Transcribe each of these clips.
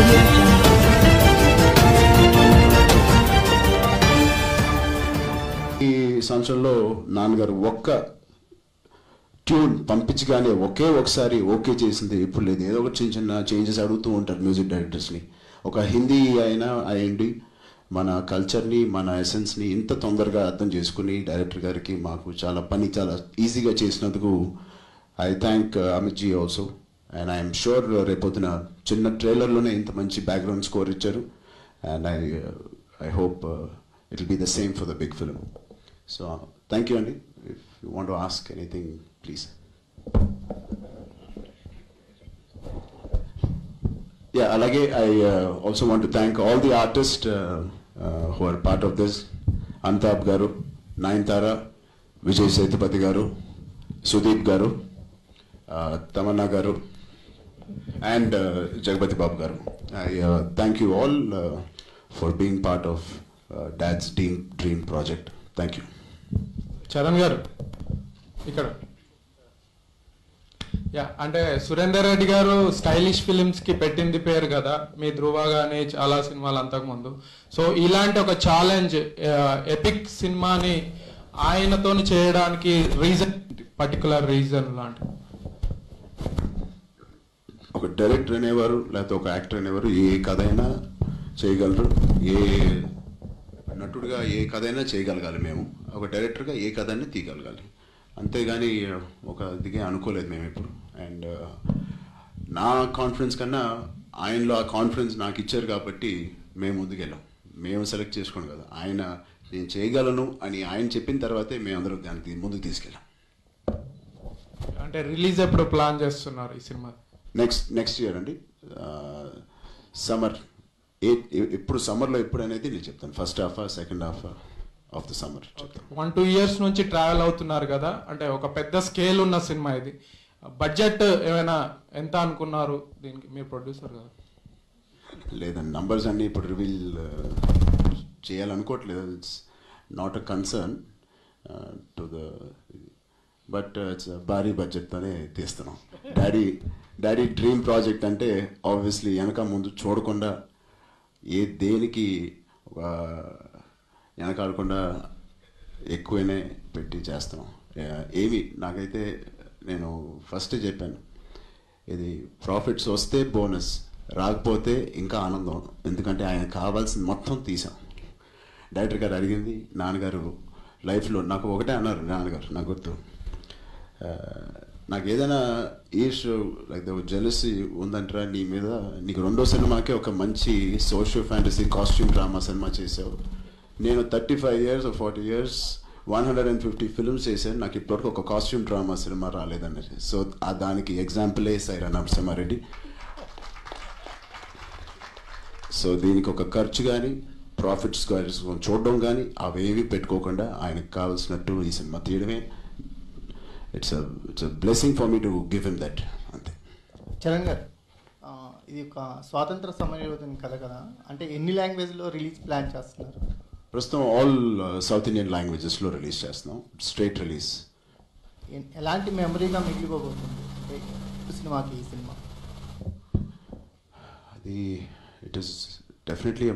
Audio Jungle. ఈ సంవత్సరంలో నాన్నగారు ఒక్క ట్యూన్ పంపించగానే ఒకసారి ఓకే చేసింది ఇప్పుడు లేదు. ఏదో ఒక చిన్న చిన్న చేంజెస్ అడుగుతూ ఉంటారు మ్యూజిక్ డైరెక్టర్స్ని. ఒక హిందీ అయినా అయ్యండి మన కల్చర్ని మన ఎసెన్స్ని ఇంత తొందరగా అర్థం చేసుకుని డైరెక్టర్ గారికి మాకు చాలా ఈజీగా చేసినందుకు I thank Amit ji also. And I'm sure రేపొద్దున చిన్న ట్రైలర్లోనే ఇంత మంచి బ్యాక్గ్రౌండ్ స్కోర్ ఇచ్చారు. And I hope it will be the same for the big film. So thank you, Andy. If you want to ask anything, please. Yeah, alage I also want to thank all the artists who are part of this. Antab garu, Nayanthara, Vijay Sethupathi garu, Sudeep garu, Tamanna garu, and Jagpati Babu garu. I thank you all for being part of Dad's Dream project. Thank you. Charan గారు ఇక్కడ అంటే సురేందర్ రెడ్డి గారు stylish films కి పెట్టింది పేరు కదా, మీ ధృవ గానీ చాలా సినిమాలు అంతకుముందు. సో ఇలాంటి ఒక ఛాలెంజ్ ఎపిక్ సినిమాని ఆయనతో చేయడానికి రీజన్, పర్టికులర్ రీజన్ లాంటి? ఒక డైరెక్టర్ అనేవారు లేకపోతే ఒక యాక్టర్ అనేవారు ఏ కథ అయినా చేయగలరు, ఏ నటుడుగా ఏ కథ అయినా చేయగలగాలి. మేము ఒక డైరెక్టర్గా ఏ కథ అయినా తీయగలగాలి, అంతేగాని ఒక దిగే అనుకోలేదు మేము ఇప్పుడు. అండ్ నా కాన్ఫిడెన్స్ కన్నా ఆయనలో ఆ కాన్ఫిడెన్స్ నాకు ఇచ్చారు కాబట్టి మేము ముందుకెళ్ళాం. మేము సెలెక్ట్ చేసుకోండి కదా, ఆయన నేను చేయగలను అని ఆయన చెప్పిన తర్వాతే మేము అందరం దానికి ముందుకు తీసుకెళ్ళాం. అంటే రిలీజ్ ఎప్పుడు ప్లాన్ చేస్తున్నారు ఈ సినిమా? నెక్స్ట్ ఇయర్ అండి, సమ్మర్. ఎప్పుడు సమ్మర్లో ఎప్పుడు అనేది నేను చెప్తాను. First half second half of the summer. 1-2 years నుంచి ట్రావెల్ అవుతున్నారు కదా, అంటే ఒక పెద్ద స్కేల్ ఉన్న సినిమా ఇది. బడ్జెట్ ఏమైనా ఎంత అనుకున్నారు దీనికి? మీరు ప్రొడ్యూసర్ కదా. లేదండి, నంబర్స్ అన్నీ ఇప్పుడు రివీల్ చేయాలనుకోవట్లేదు. It's not a concern to the, but it's భారీ బడ్జెట్తోనే తీస్తున్నాం. డాడీ డ్రీమ్ ప్రాజెక్ట్ అంటే ఆబ్వియస్లీ వెనక ముందు చూడకుండా దేనికి వెనకాడకుండా ఎక్కువనే పెట్టి చేస్తాం. ఏమి నాకైతే నేను ఫస్ట్ చెప్పాను, ఇది ప్రాఫిట్స్ వస్తే బోనస్, రాకపోతే ఇంకా ఆనందం. ఎందుకంటే ఆయన కావాల్సింది మొత్తం తీసాం. డైరెక్టర్ గారు అడిగింది, నాన్నగారు లైఫ్లో నాకు ఒకటే అన్నారు. నాన్నగారు నాకు గుర్తు, నాకు ఏదైనా ఈష్ లైక్ జెలసీ ఉందంటారా నీ మీద, నీకు రెండో సినిమాకే ఒక మంచి social fantasy costume drama cinema చేసావు. నేను 35 years or 40 years 150 ఫిల్మ్స్ చేశాను, నాకు ఇప్పటివరకు ఒక కాస్ట్యూమ్ డ్రామా సినిమా రాలేదన్నది. సో దానికి ఎగ్జాంపులే సైరా నరసింహారెడ్డి. సో దీనికి ఒక ఖర్చు కానీ ప్రాఫిట్స్ చూడడం కానీ అవేవి పెట్టుకోకుండా ఆయనకు కావాల్సినట్టు ఈ cinema తీయడమే. It's a blessing for me to give him that. అంతే. చరణ్ గారు, ఇది ఒక స్వాతంత్ర సమరయోధుని కథ కదా, అంటే ఎన్ని లాంగ్వేజ్లో రిలీజ్ ప్లాన్ చేస్తున్నారు? ప్రస్తుతం ఆల్ సౌత్ ఇండియన్ లాంగ్వేజెస్లో రిలీజ్ చేస్తున్నాం, స్ట్రైట్ రిలీజ్. ఎలాంటి మెమరీగా మిగిలిపోబోతుంది సినిమాకి ఈ సినిమా? అది ఇట్ ఈస్ డెఫినెట్లీ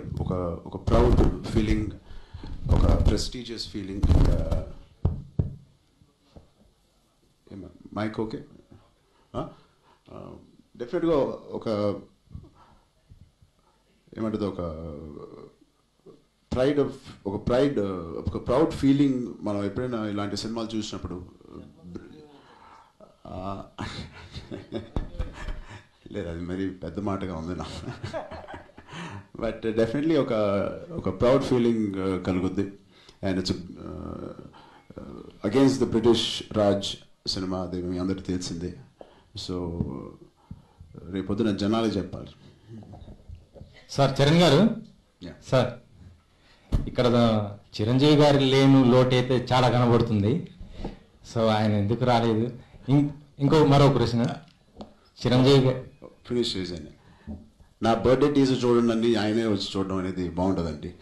ఒక ప్రౌడ్ ఫీలింగ్, ఒక ప్రెస్టీజియస్ ఫీలింగ్. Mike okay? డెఫినెట్గా ఒక ఏమంటుంది, ఒక ప్రౌడ్ ఫీలింగ్. మనం ఎప్పుడైనా ఇలాంటి సినిమాలు చూసినప్పుడు, లేదు అది మరి పెద్ద మాటగా ఉంది నా, బట్ డెఫినెట్లీ ఒక ప్రౌడ్ ఫీలింగ్ కలుగుద్ది. And it's against the British Raj సినిమా, అది మీ అందరికీ తెలిసిందే. సో రేపొద్దున జనాలు చెప్పాలి. సార్ చరణ్ గారు, సార్ ఇక్కడ చిరంజీవి గారి లేను లోటు అయితే చాలా కనబడుతుంది. సో ఆయన ఎందుకు రాలేదు? మరో ప్రశ్న, చిరంజీవి గారు ఫినిష్ చేశాను. నా బర్త్డే టీజర్ చూడండి, ఆయనే వచ్చి చూడడం అనేది బాగుంటుందండి.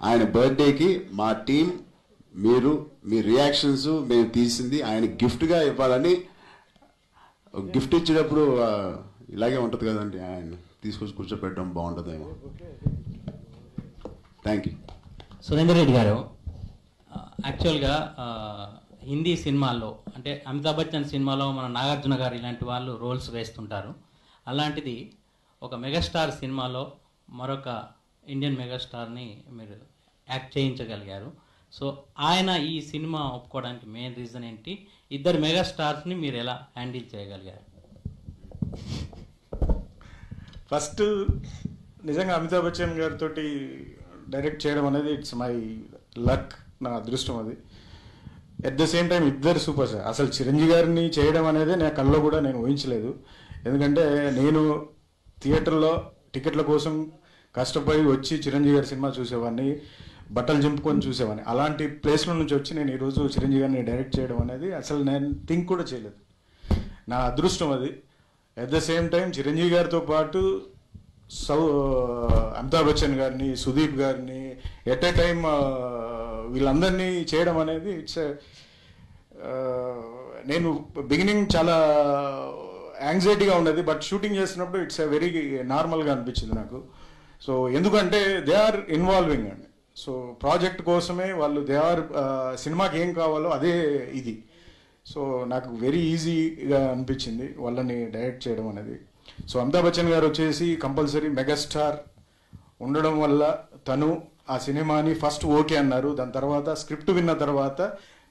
ఆయన బర్త్డేకి మా టీం, మీరు మీ రియాక్షన్స్ మేము తీసింది ఆయన గిఫ్ట్గా ఇవ్వాలని గిఫ్ట్ ఇచ్చేటప్పుడు ఇలాగే ఉంటుంది కదండి, ఆయన తీసుకొచ్చి కూర్చోపెట్టడం బాగుంటుందేమో. Thank you. సురేందర్ రెడ్డి గారు, యాక్చువల్గా హిందీ సినిమాల్లో అంటే అమితాబ్ బచ్చన్ సినిమాలో మన నాగార్జున గారు ఇలాంటి వాళ్ళు రోల్స్ వేస్తుంటారు. అలాంటిది ఒక మెగాస్టార్ సినిమాలో మరొక ఇండియన్ మెగాస్టార్ని మీరు యాక్ట్ చేయించగలిగారు. సో ఆయన ఈ సినిమా ఒప్పుకోవడానికి మెయిన్ రీజన్ ఏంటి? ఇద్దరు మెగాస్టార్స్ని మీరు ఎలా హ్యాండిల్ చేయగలిగారు? ఫస్ట్ నిజంగా అమితాబ్ బచ్చన్ గారితో డైరెక్ట్ చేయడం అనేది ఇట్స్ మై లక్, నా అదృష్టం అది. ఎట్ ద సేమ్ టైం ఇద్దరు సూపర్ స్టార్. అసలు చిరంజీవి గారిని చేయడం అనేది నా కల్లో కూడా నేను ఊహించలేదు. ఎందుకంటే నేను థియేటర్లో టికెట్ల కోసం కష్టపడి వచ్చి చిరంజీవి గారి సినిమా చూసేవాడిని, బట్టలు చింపుకొని చూసేవాడిని. అలాంటి ప్లేస్లో నుంచి వచ్చి నేను ఈరోజు చిరంజీవి గారిని డైరెక్ట్ చేయడం అనేది అసలు నేను థింక్ కూడా చేయలేదు. నా అదృష్టం అది. At the same time Chiranjeevi గారితో పాటు అమితాబ్ బచ్చన్ గారిని, సుదీప్ గారిని ఎట్ ఏ టైం వీళ్ళందరినీ చేయడం అనేది ఇట్స్ నేను బిగినింగ్ చాలా యాంగ్జైటీగా ఉండేది, బట్ షూటింగ్ చేస్తున్నప్పుడు ఇట్స్ వెరీ నార్మల్గా అనిపించింది నాకు. సో ఎందుకంటే దే ఆర్ ఇన్వాల్వింగ్ అండి. సో ప్రాజెక్ట్ కోసమే వాళ్ళు దే ఆర్ సినిమాకి ఏం కావాలో అదే ఇది. సో నాకు వెరీ ఈజీగా అనిపించింది వాళ్ళని డైరెక్ట్ చేయడం అనేది. సో అమితాబ్ బచ్చన్ గారు వచ్చేసి కంపల్సరీ మెగాస్టార్ ఉండడం వల్ల తను ఆ సినిమాని ఫస్ట్ ఓకే అన్నారు. దాని తర్వాత స్క్రిప్ట్ విన్న తర్వాత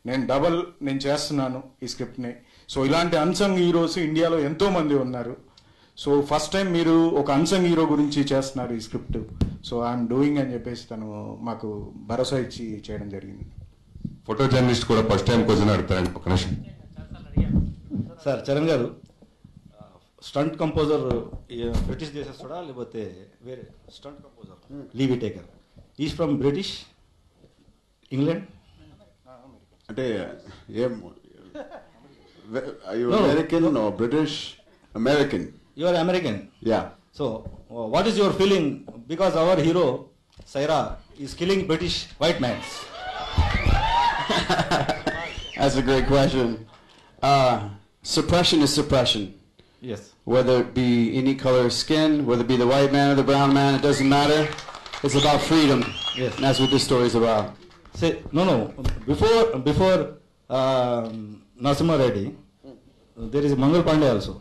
నేను చేస్తున్నాను ఈ స్క్రిప్ట్ని. సో ఇలాంటి అన్సంగ్ హీరోస్ ఇండియాలో ఎంతో మంది ఉన్నారు. సో ఫస్ట్ టైం మీరు ఒక అన్సంగ్ హీరో గురించి చేస్తున్నారు ఈ స్క్రిప్ట్, సో ఐఎమ్ డూయింగ్ అని చెప్పేసి తను మాకు భరోసా ఇచ్చి చేయడం జరిగింది. ఫోటో జర్నలిస్ట్ కూడా ఫస్ట్ టైం క్వశ్చన్ అడుగుతారండి. ఒక నిమిషం సార్, చరణ్ గారు స్టంట్ కంపోజర్ బ్రిటిష్ చేసేస్తాడా లేకపోతే వేరే stunt composer Lee Whittaker? Is from British, England అంటే ఏం American, British, American? You are American. Yeah. So, what is your feeling? Because our hero, Saira, is killing British white men. That's a great question. Suppression is suppression. Yes. Whether it be any color of skin, whether it be the white man or the brown man, it doesn't matter. It's about freedom. Yes. And that's what this story is about. Say, no. Before Narasimha Reddy, there is Mangal Pandey also.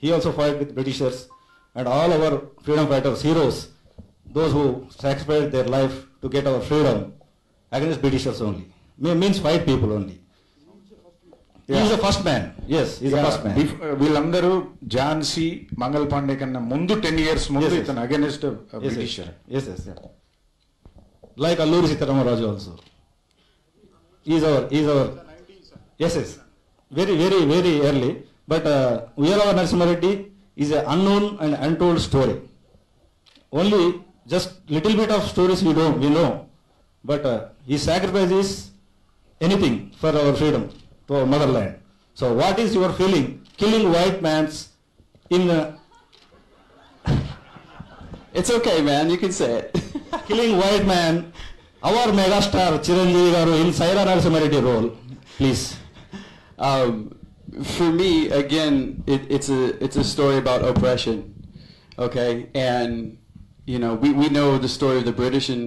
He also fought with Britishers, and all our freedom fighters, heroes, those who sacrificed their life to get our freedom against Britishers only. Means white people only. He is the first man. Yes, he is the first man. వీళ్ళందరూ ఝాన్సీ, మంగల్ పాండే కన్నా ముందు 10 years ముందు ఇతను against Britisher. Yes. Like Alluri Sitaramaraja also. He is our. Yes. Very early. But Uyalavar Narasimha Reddy is an unknown and untold story. Only just little bit of stories we know, but he sacrifices anything for our freedom to our motherland. So what is your feeling killing white mans in It's okay, man. You can say it. killing white man, our megastar Chiranjeevi garu in Saira Narasimha Reddy role, please? For me, again, it's a story about oppression, okay? And you know, we know the story of the British and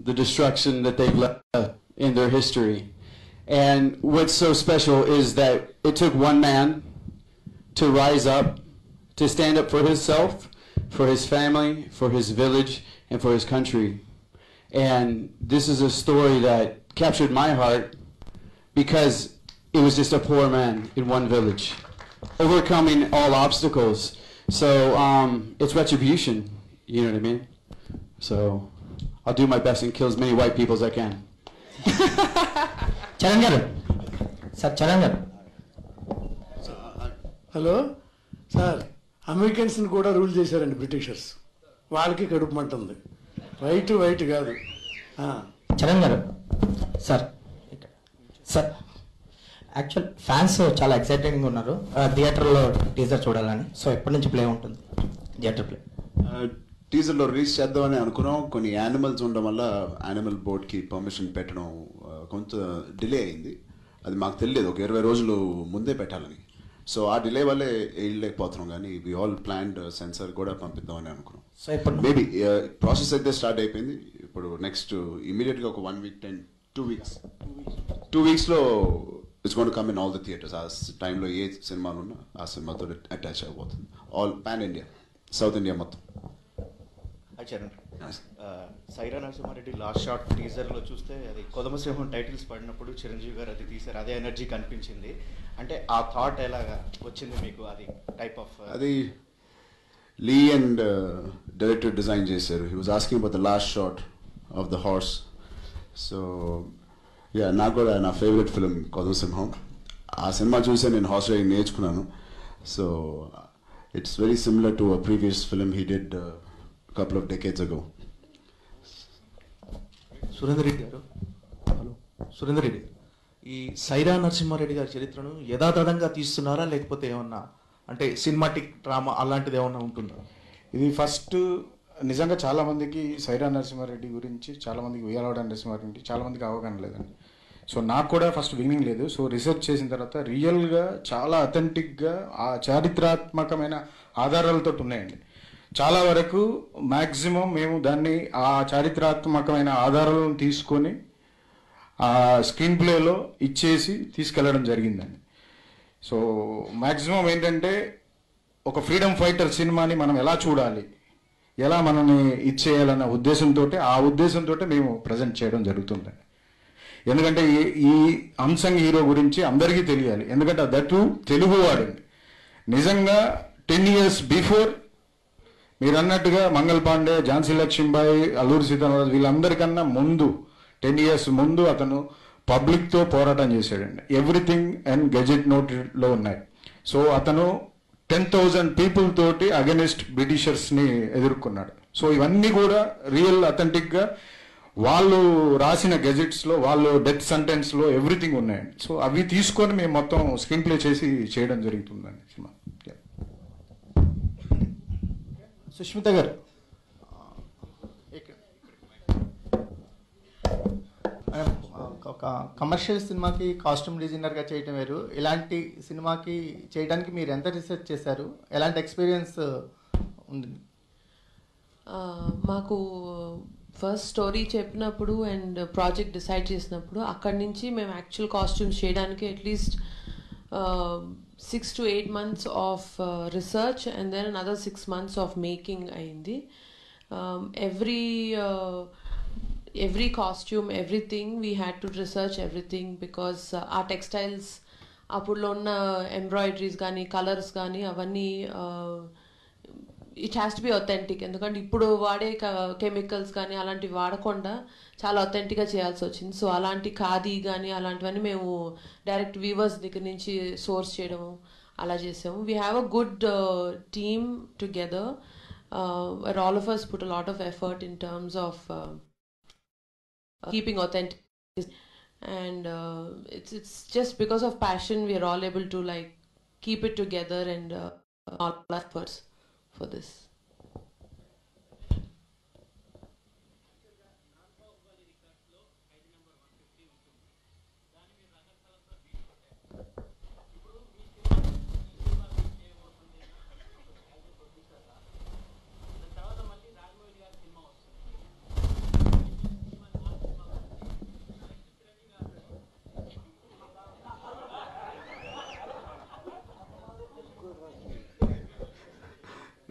the destruction that they've left in their history. And what's so special is that it took one man to rise up, to stand up for himself, for his family, for his village, and for his country. And this is a story that captured my heart because it was just a poor man in one village, overcoming all obstacles. So it's retribution, you know what I mean? So I'll do my best and kill as many white people as I can. Charan గారు, sir Charan గారు. Hello sir, అమెరికన్స్ని కూడా rule చేశారండి Britishers. వాళ్ళకి కడుపు మంట ఉంది. White కాదు. చరణ్ గారు, సార్ యాక్చువల్ ఫ్యాన్స్ చాలా ఎక్సైటెడ్గా ఉన్నారు థియేటర్లో టీజర్ చూడాలని. సో ఎప్పటి నుంచి ప్లే ఉంటుంది థియేటర్ ప్లే? టీజర్లో రిలీజ్ చేద్దామని అనుకున్నాం. కొన్ని యానిమల్స్ ఉండడం వల్ల యానిమల్ బోర్డ్కి పర్మిషన్ పెట్టడం కొంత డిలే అయింది. అది మాకు తెలియదు, ఒక 20 రోజులు ముందే పెట్టాలని. సో ఆ డిలే వల్లే వెళ్ళలేకపోతున్నాం, కానీ వి ఆల్ ప్లాన్డ్ సెన్సార్ కూడా పంపిద్దామని అనుకున్నాం. సో ఇప్పుడు మేబీ ప్రాసెస్ అయితే స్టార్ట్ అయిపోయింది. ఇప్పుడు నెక్స్ట్ ఇమీడియట్గా ఒక 1 వీక్ 2 వీక్స్లో it's gonna come in all the theatres. ఆ టైంలో ఏ సినిమాలు ఉన్నా ఆ సినిమాతో అటాచ్ అయిపోతుంది. All pan India, south India మొత్తం. చరణ్, సైరా నరసింహారెడ్డి లాస్ట్ షాట్ టీజర్లో చూస్తే అది కొదమసింహం టైటిల్స్ పడినప్పుడు చిరంజీవి గారు అది తీశారు, అదే ఎనర్జీ కనిపించింది. అంటే ఆ థాట్ ఎలాగా వచ్చింది మీకు? అది టైప్ ఆఫ్ అది లీ అండ్ డైరెక్టర్ డిజైన్ చేశారు. He was asking about the last shot of the horse. So నాకు కూడా నా ఫేవరెట్ ఫిలిం కొదమసింహం. ఆ సినిమా చూసే నేను హార్స్ రైడింగ్ నేర్చుకున్నాను. So it's very similar to a previous film he did couple of decades ago. Surender Reddy గారు, hello Surender Reddy గారు, ఈ సైరా నరసింహారెడ్డి గారి చరిత్రను యథాతథంగా తీస్తున్నారా లేకపోతే ఏమన్నా అంటే సినిమాటిక్ డ్రామా అలాంటిది ఏమన్నా ఉంటుందా? ఇది ఫస్ట్ నిజంగా చాలామందికి సైరా నరసింహారెడ్డి గురించి, చాలామందికి ఉయ్యాలవాడ నరసింహారెడ్డి చాలామందికి అవగాహన లేదండి. సో నాకు కూడా ఫస్ట్ వినింగ్ లేదు. సో రీసెర్చ్ చేసిన తర్వాత రియల్గా చాలా అథెంటిక్గా ఆ చారిత్రాత్మకమైన ఆధారాలతో ఉన్నాయండి. చాలా వరకు మ్యాక్సిమం మేము దాన్ని ఆ చారిత్రాత్మకమైన ఆధారాలను తీసుకొని ఆ స్క్రీన్ ప్లేలో ఇచ్చేసి తీసుకెళ్ళడం జరిగిందండి. సో మ్యాక్సిమం ఏంటంటే ఒక ఫ్రీడమ్ ఫైటర్ సినిమాని మనం ఎలా చూడాలి, ఎలా మనల్ని ఇచ్చేయాలన్న ఉద్దేశంతో ఆ ఉద్దేశంతో మేము ప్రజెంట్ చేయడం జరుగుతుందండి. ఎందుకంటే ఈ అన్సంగ్ హీరో గురించి అందరికీ తెలియాలి. ఎందుకంటే దట్టు తెలుగువాడండి. నిజంగా 10 years బిఫోర్ మీరు అన్నట్టుగా మంగళ్ పాండే, ఝాన్సీ లక్ష్మీబాయి, అల్లూరి సీతారామరాజు వీళ్ళందరికన్నా ముందు 10 years ముందు అతను పబ్లిక్తో పోరాటం చేశాడండి. ఎవ్రీథింగ్ అండ్ గెజెట్ నోట్లో ఉన్నాయి. సో అతను 10,000 people తోటి అగెనిస్ట్ బ్రిటిషర్స్ని ఎదుర్కొన్నాడు. సో ఇవన్నీ కూడా రియల్ అథెంటిక్గా వాళ్ళు రాసిన గెజెట్స్లో, వాళ్ళు డెత్ సెంటెన్స్లో ఎవ్రీథింగ్ ఉన్నాయండి. సో అవి తీసుకొని మేము మొత్తం స్క్రీన్ ప్లే చేసి చేయడం జరుగుతుందండి సినిమా. సుష్మిత గారు, ఒక కమర్షియల్ సినిమాకి కాస్ట్యూమ్ డిజైనర్గా చేయటం వేరు, ఇలాంటి సినిమాకి చేయడానికి మీరు ఎంత రీసెర్చ్ చేశారు? ఎలాంటి ఎక్స్పీరియన్స్ ఉంది? మాకు ఫస్ట్ స్టోరీ చెప్పినప్పుడు అండ్ ప్రాజెక్ట్ డిసైడ్ చేసినప్పుడు అక్కడి నుంచి మేము యాక్చువల్ కాస్ట్యూమ్స్ చేయడానికి at least 6 to 8 months of research and then another 6 months of making అయింది. Every costume, everything we had to research everything because our textiles అప్పుడులో ఉన్న ఎంబ్రాయిడరీస్ కానీ కలర్స్ కానీ అవన్నీ it has to be authentic. ఎందుకంటే ఇప్పుడు వాడే కెమికల్స్ కానీ అలాంటివి వాడకుండా చాలా అథెంటిక్గా చేయాల్సి వచ్చింది. సో అలాంటి ఖాదీ కానీ అలాంటివన్నీ మేము డైరెక్ట్ వీవర్స్ దగ్గర నుంచి సోర్స్ చేయడం అలా చేసాము. We have a good team together where all of us put a lot of effort in terms of keeping authentic, and it's just because of passion we are all able to like keep it together and all efforts for this.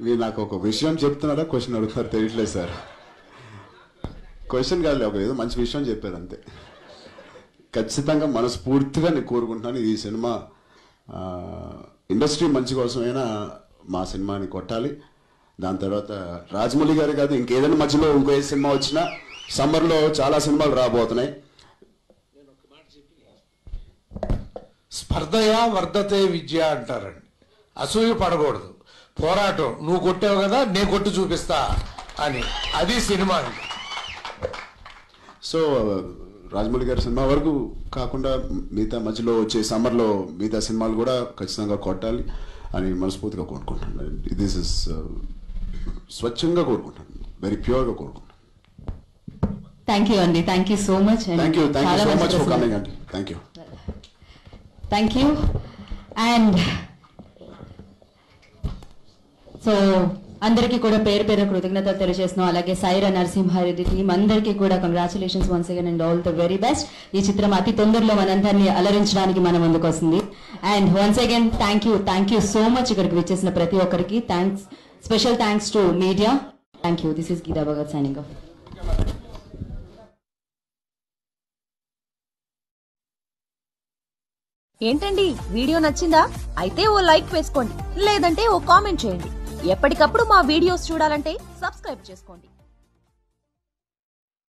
మీరు నాకు ఒక విషయం చెప్తున్నారా question అడుగుతున్నారు తెలియట్లేదు sir. Question కాదు, ఒక ఏదో మంచి విషయం చెప్పారు అంతే. ఖచ్చితంగా మనస్ఫూర్తిగా నేను కోరుకుంటున్నాను ఈ సినిమా ఇండస్ట్రీ మంచి కోసమైనా మా సినిమాని కొట్టాలి. దాని తర్వాత రాజమౌళి గారు కాదు ఇంకేదైనా మధ్యలో ఇంకో ఏ సినిమా వచ్చినా సమ్మర్లో చాలా సినిమాలు రాబోతున్నాయి. స్పర్ధయా వర్ధతే విద్య అంటారండి. అసూయ పడకూడదు, పోరాటం. నువ్వు కొట్టావు కదా నేను కొట్టి చూపిస్తా అని, అది సినిమా. సో రాజమౌళి గారి సినిమా వరకు కాకుండా మిగతా మధ్యలో వచ్చే సమ్మర్లో మిగతా సినిమాలు కూడా ఖచ్చితంగా కొట్టాలి అని మనస్ఫూర్తిగా కోరుకుంటున్నాను. దిస్ ఇస్ స్వచ్ఛంగా కోరుకుంటాను, వెరీ ప్యూర్గా కోరుకుంటాను. థ్యాంక్ యూ అండి, thank you so much. Thank you so much for coming అండి. Thank you. Thank you. And so అందరికీ కూడా పేరు పేరు కృతజ్ఞతలు తెలియజేస్తున్నాం. అలాగే సైరా నరసింహారెడ్డి టీం అందరికీ కూడా congratulations once again and all the very best. ఈ చిత్రం అతి తొందరలో మనందరినీ అలరించడానికి మన ముందుకు వస్తుంది. And once again thank you so much ఇక్కడికి విచ్చేసిన ప్రతి ఒక్కరికి. Thanks, special thanks to media. Thank you. This is Geeta Bhagat signing off. ఏంటండి వీడియో నచ్చిందా? అయితే ఓ లైక్ వేసుకోండి, లేదంటే ఓ కామెంట్ చేయండి. ఎప్పటికప్పుడు మా వీడియోస్ చూడాలంటే సబ్స్క్రైబ్ చేసుకోండి.